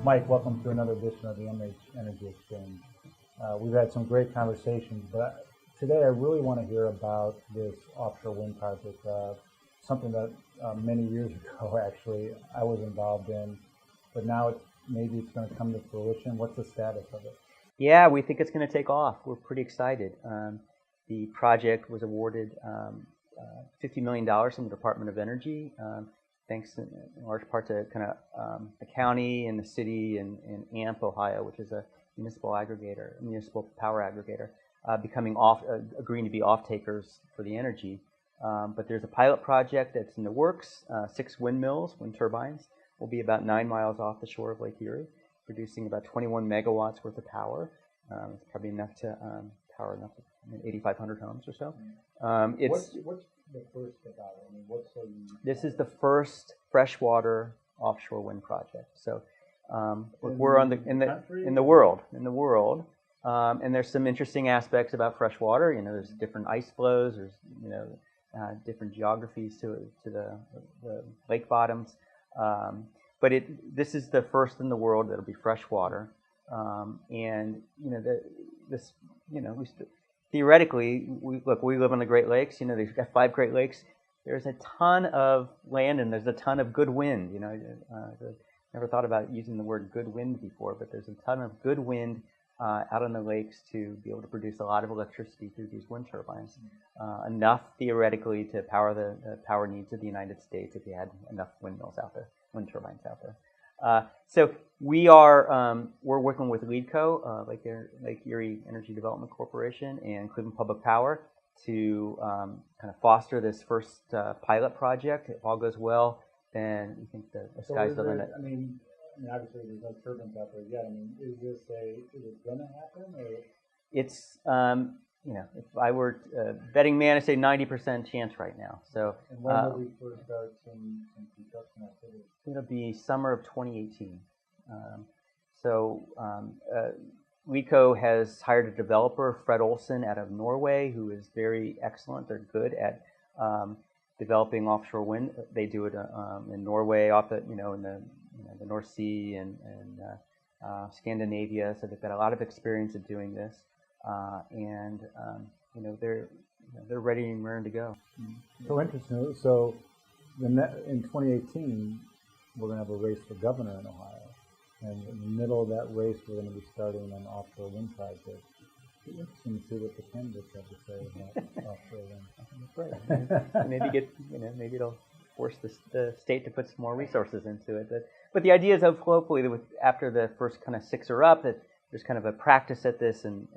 Mike, welcome to another edition of the MH Energy Exchange. We've had some great conversations, but today I really want to hear about this offshore wind project, something that many years ago, actually, I was involved in, but now maybe it's going to come to fruition. What's the status of it? Yeah, we think it's going to take off. We're pretty excited. The project was awarded $50 million from the Department of Energy, thanks in large part to kind of the county and the city and AMP, Ohio, which is a municipal power aggregator, agreeing to be off-takers for the energy. But there's a pilot project that's in the works. 6 wind turbines, will be about 9 miles off the shore of Lake Erie, producing about 21 megawatts worth of power. It's probably enough to power 8,500 homes or so. What's the first about it? I mean, this is the first freshwater offshore wind project. So we're in the world, and there's some interesting aspects about freshwater. You know, there's different ice flows. There's different geographies to the lake bottoms. But this is the first in the world that'll be freshwater. And theoretically, we live on the Great Lakes. You know, they've got 5 Great Lakes. There's a ton of land and there's a ton of good wind. You know, never thought about using the word good wind before, but there's a ton of good wind out on the lakes to be able to produce a lot of electricity through these wind turbines. Enough theoretically to power the power needs of the United States if you had enough wind turbines out there. So we're working with LEEDCO, Lake Erie Energy Development Corporation, and Cleveland Public Power to kind of foster this first pilot project. If all goes well, then we think the sky's the limit. I mean, obviously there's no turbines out there yet. I mean, is it going to happen? Or? It's, if I were a betting man, I'd say 90% chance right now. So, and when will we first start some construction activity? It'll be summer of 2018. LEEDCO has hired a developer, Fred Olsen, out of Norway, who is very excellent. They're good at developing offshore wind. They do it in Norway, in the North Sea and Scandinavia. So they've got a lot of experience at doing this, and they're ready and raring to go. So interesting. So in 2018, we're going to have a race for governor in Ohio. And in the middle of that race, we're going to be starting an offshore wind project. It's interesting to see what the candidates have to say about offshore wind. That's right. Maybe it'll force the state to put some more resources into it. But the idea is hopefully that after the first kind of 6 are up, that there's kind of a practice at this and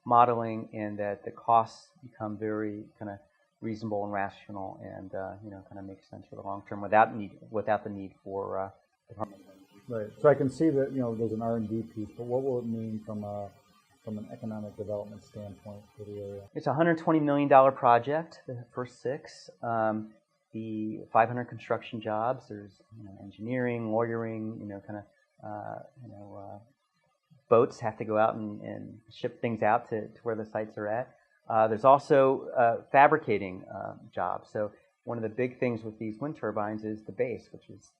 modeling, and that the costs become very kind of reasonable and rational, and kind of makes sense for the long term without the need for Department of Energy. Right. So I can see that there's an R&D piece, but what will it mean from an economic development standpoint for the area? It's a $120 million project. The first 6, the 500 construction jobs. There's engineering, lawyering. Boats have to go out and ship things out to where the sites are at. There's also fabricating jobs. So one of the big things with these wind turbines is the base, which is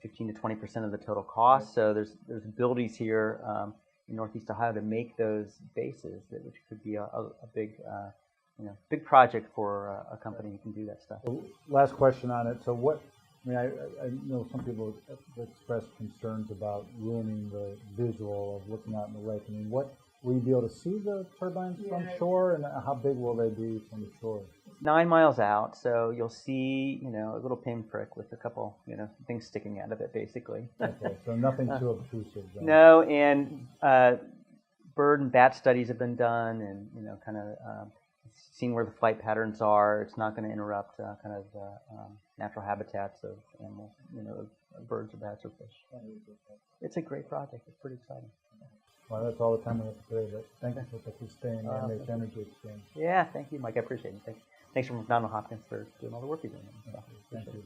15 to 20% of the total cost. So there's abilities here in Northeast Ohio to make those bases, which could be a big project for a company who can do that stuff. So last question on it. So I know some people have expressed concerns about ruining the visual of looking out in the lake. I mean, will you be able to see the turbines from shore, and how big will they be from the shore? 9 miles out, so you'll see, a little pinprick with a couple, things sticking out of it, basically. Okay, so nothing too obtrusive. Though. No, and bird and bat studies have been done, and kind of seeing where the flight patterns are. It's not going to interrupt natural habitats of animals, birds or bats or fish. It's a great project. It's pretty exciting. Well, that's all the time we have today, but thank you for participating in the MH Energy Exchange. Yeah, thank you, Mike. I appreciate it. Thanks from Donald Hopkins for doing all the work you're doing. Thank you.